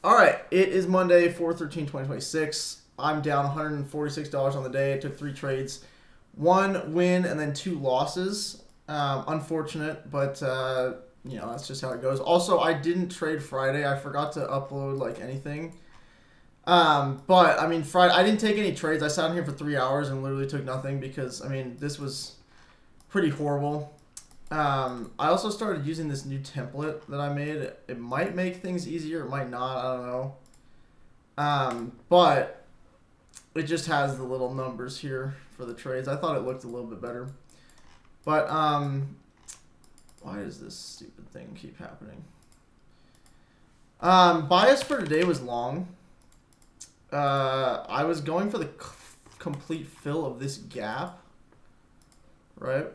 All right, it is Monday, 4/13/2026. I'm down $146 on the day. I took 3 trades, 1 win and then 2 losses. Unfortunate, but that's just how it goes. Also, I didn't trade Friday. I forgot to upload like anything. But I mean, Friday I didn't take any trades. I sat in here for 3 hours and literally took nothing because I mean this was pretty horrible. I also started using this new template that I made. It might make things easier. It might not. I don't know. But it just has the little numbers here for the trades. I thought it looked a little bit better. But why does this stupid thing keep happening? Bias for today was long. I was going for the complete fill of this gap, right?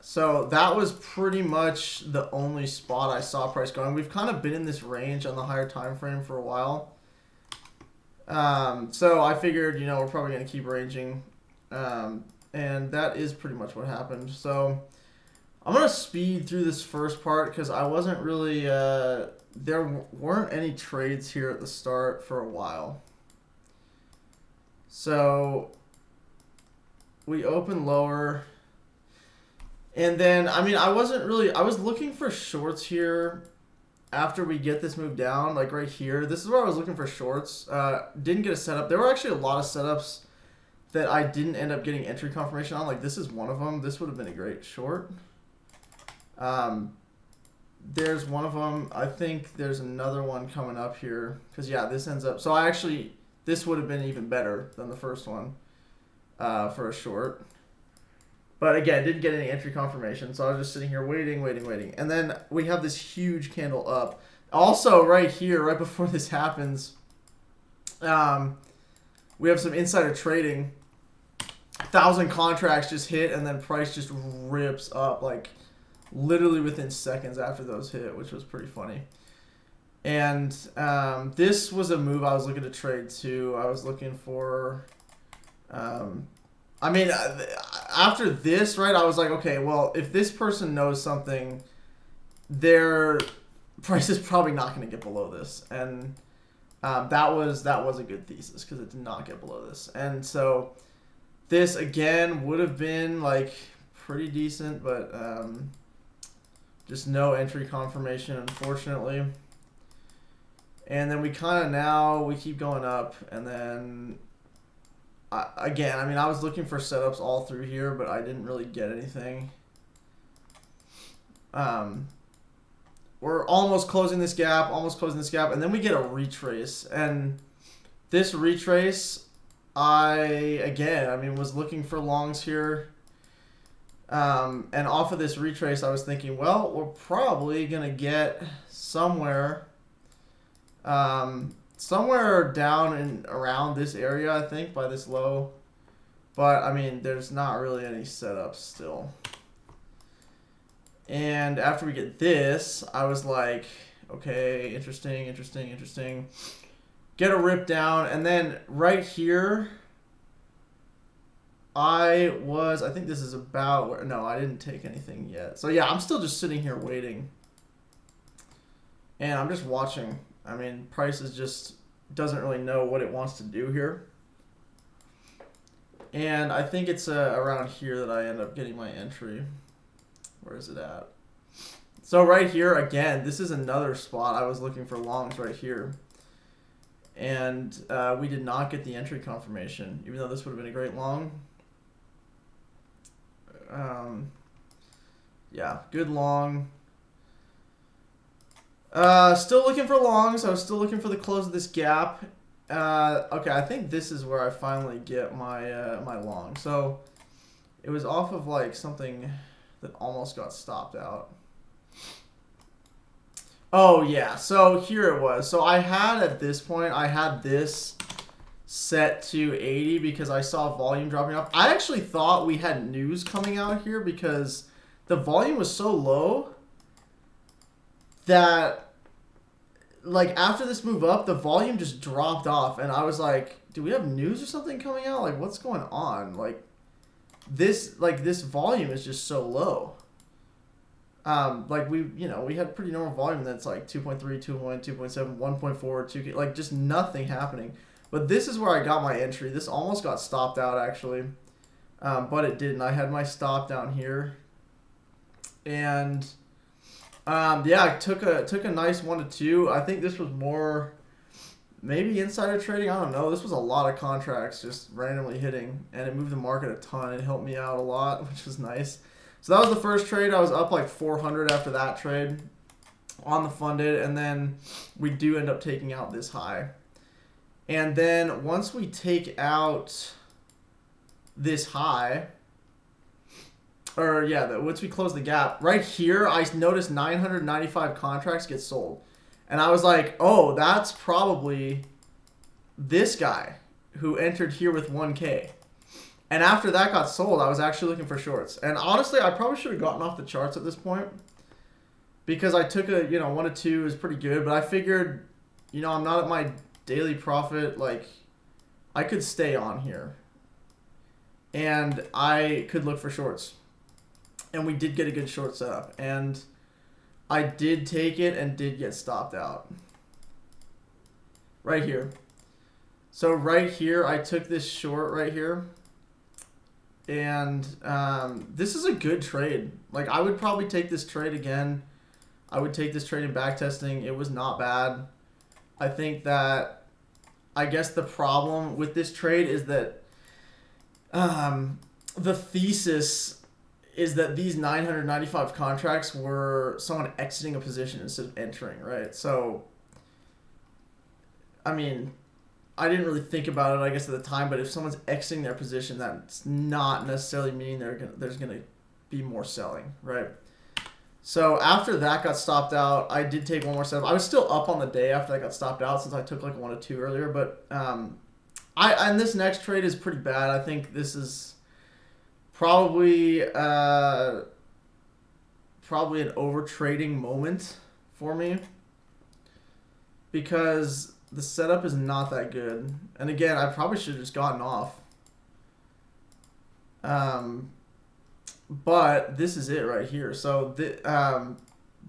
So that was pretty much the only spot I saw price going. We've kind of been in this range on the higher time frame for a while. So I figured, we're probably going to keep ranging. And that is pretty much what happened. So I'm going to speed through this first part because I wasn't really... there weren't any trades here at the start for a while. So we open lower... And then, I mean, I was looking for shorts here after we get this move down, like right here. This is where I was looking for shorts. Didn't get a setup. There were actually a lot of setups that I didn't end up getting entry confirmation on. Like, this is one of them. This would have been a great short. There's one of them. I think there's another one coming up here. Because, yeah, this ends up... So, this would have been even better than the first one for a short. But again, didn't get any entry confirmation, so I was just sitting here waiting. And then we have this huge candle up. Also, right here, right before this happens, we have some insider trading. 1,000 contracts just hit, and then price just rips up, like, literally within seconds after those hit, which was pretty funny. And this was a move I was looking to trade, too. I was looking for... I mean, after this, right, I was like, okay, well, if this person knows something, their price is probably not going to get below this. And that was a good thesis because it did not get below this. And so this, again, would have been, like, pretty decent, but just no entry confirmation, unfortunately. And then we keep going up, and then... Again, I mean, I was looking for setups all through here, but I didn't really get anything. We're almost closing this gap, and then we get a retrace. And this retrace, I was looking for longs here. And off of this retrace, I was thinking, well, we're probably going to get somewhere... somewhere down and around this area, I think, by this low. But, I mean, there's not really any setups still. And after we get this, I was like, okay, interesting. Get a rip down. And then right here, I think this is about where... No, I didn't take anything yet. So, yeah, I'm still just sitting here waiting. And I'm just watching. I mean, price is just doesn't really know what it wants to do here. And I think it's around here that I end up getting my entry. Where is it at? So right here, again, this is another spot. I was looking for longs right here. And we did not get the entry confirmation, even though this would have been a great long. Yeah, good long. Still looking for longs. I was still looking for the close of this gap. Okay, I think this is where I finally get my my long. So it was off of like something that almost got stopped out. Oh yeah, so here it was. So at this point, I had this set to 80 because I saw volume dropping off. I actually thought we had news coming out here because the volume was so low that, like, after this move up, the volume just dropped off, and I was like, do we have news or something coming out? Like, what's going on? Like, this volume is just so low. Like we had pretty normal volume that's like 2.3, 2.1, 2.7, 1.4, 2, like just nothing happening. But this is where I got my entry. This almost got stopped out actually, but it didn't. I had my stop down here, and yeah, I took a nice 1 to 2. I think this was more maybe insider trading. I don't know. This was a lot of contracts just randomly hitting, and it moved the market a ton. It helped me out a lot, which was nice. So that was the first trade. I was up like 400 after that trade on the funded, and then we do end up taking out this high. And then once we take out this high, or yeah, once we close the gap, right here, I noticed 995 contracts get sold. And I was like, oh, that's probably this guy who entered here with 1K. And after that got sold, I was actually looking for shorts. And honestly, I probably should have gotten off the charts at this point, because I took a, 1 to 2 is pretty good. But I figured, I'm not at my daily profit. Like, I could stay on here, and I could look for shorts. And we did get a good short setup. And I did take it and did get stopped out. Right here. So right here, I took this short right here. And this is a good trade. Like, I would probably take this trade again. I would take this trade in backtesting. It was not bad. I think that, I guess the problem with this trade is that the thesis is that these 995 contracts were someone exiting a position instead of entering, right? So, I mean, I didn't really think about it, I guess, at the time, but if someone's exiting their position, that's not necessarily meaning there's going to be more selling, right? So after that got stopped out, I did take one more step. I was still up on the day after I got stopped out, since I took like 1 to 2 earlier, but and this next trade is pretty bad. I think this is probably an over trading moment for me, because the setup is not that good. And again, I probably should have just gotten off. But this is it right here. So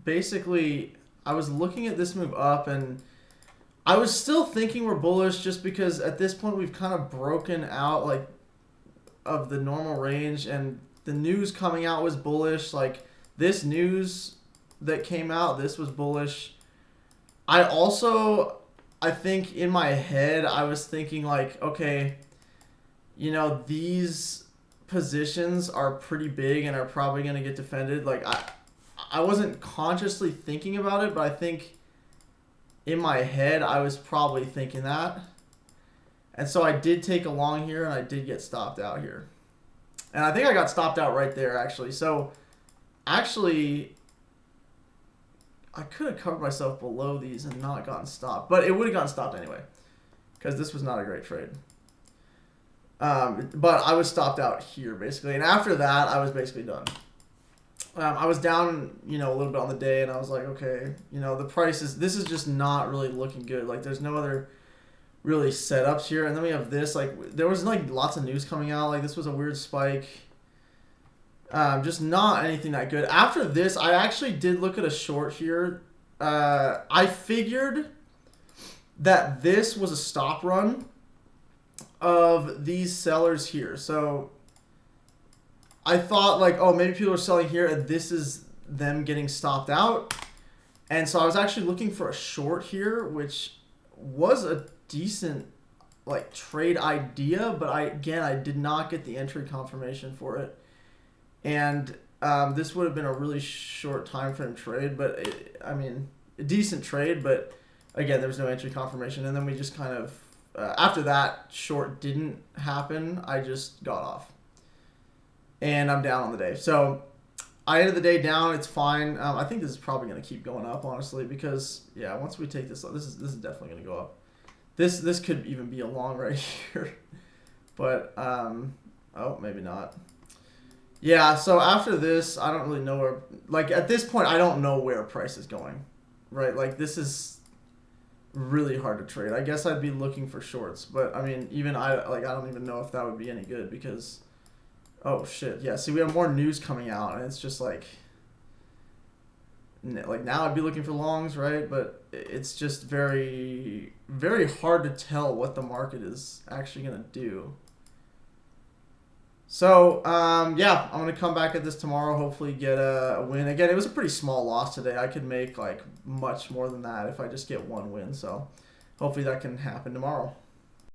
basically, I was looking at this move up, and I was still thinking we're bullish, just because at this point we've kind of broken out like of the normal range, and the news coming out was bullish. Like, this news that came out, this was bullish. I think in my head, I was thinking like, okay, these positions are pretty big and are probably going to get defended. Like, I wasn't consciously thinking about it, but I think in my head, I was probably thinking that. And so I did take a long here, and I did get stopped out here. And I think I got stopped out right there, actually. So, actually, I could have covered myself below these and not gotten stopped. But it would have gotten stopped anyway, because this was not a great trade. But I was stopped out here, basically. And after that, I was basically done. I was down, a little bit on the day, and I was like, okay, the prices, this is just not really looking good. Like, there's no other really setups here. And then we have this, like, there was, like, lots of news coming out. Like, this was a weird spike. Just not anything that good. After this, I actually did look at a short here. I figured that this was a stop run of these sellers here. So I thought, like, oh, maybe people are selling here, and this is them getting stopped out. And so I was actually looking for a short here, which was a decent, like, trade idea, but I did not get the entry confirmation for it. And this would have been a really short time frame trade, but a decent trade, but again, there was no entry confirmation. And then we just kind of, after that short didn't happen, I just got off. And I'm down on the day. So I ended the day down. It's fine. I think this is probably going to keep going up, honestly, because, yeah, once we take this, this is definitely going to go up. This could even be a long right here. But, oh, maybe not. Yeah, so after this, I don't really know where, like, at this point, I don't know where price is going, right? Like, this is really hard to trade. I guess I'd be looking for shorts, but, I mean, even I don't even know if that would be any good, because, oh, shit, yeah, see, we have more news coming out, and it's just, like, like now I'd be looking for longs, right? But it's just very, very hard to tell what the market is actually going to do. So, yeah, I'm going to come back at this tomorrow, hopefully get a win. Again, it was a pretty small loss today. I could make like much more than that if I just get one win. So hopefully that can happen tomorrow.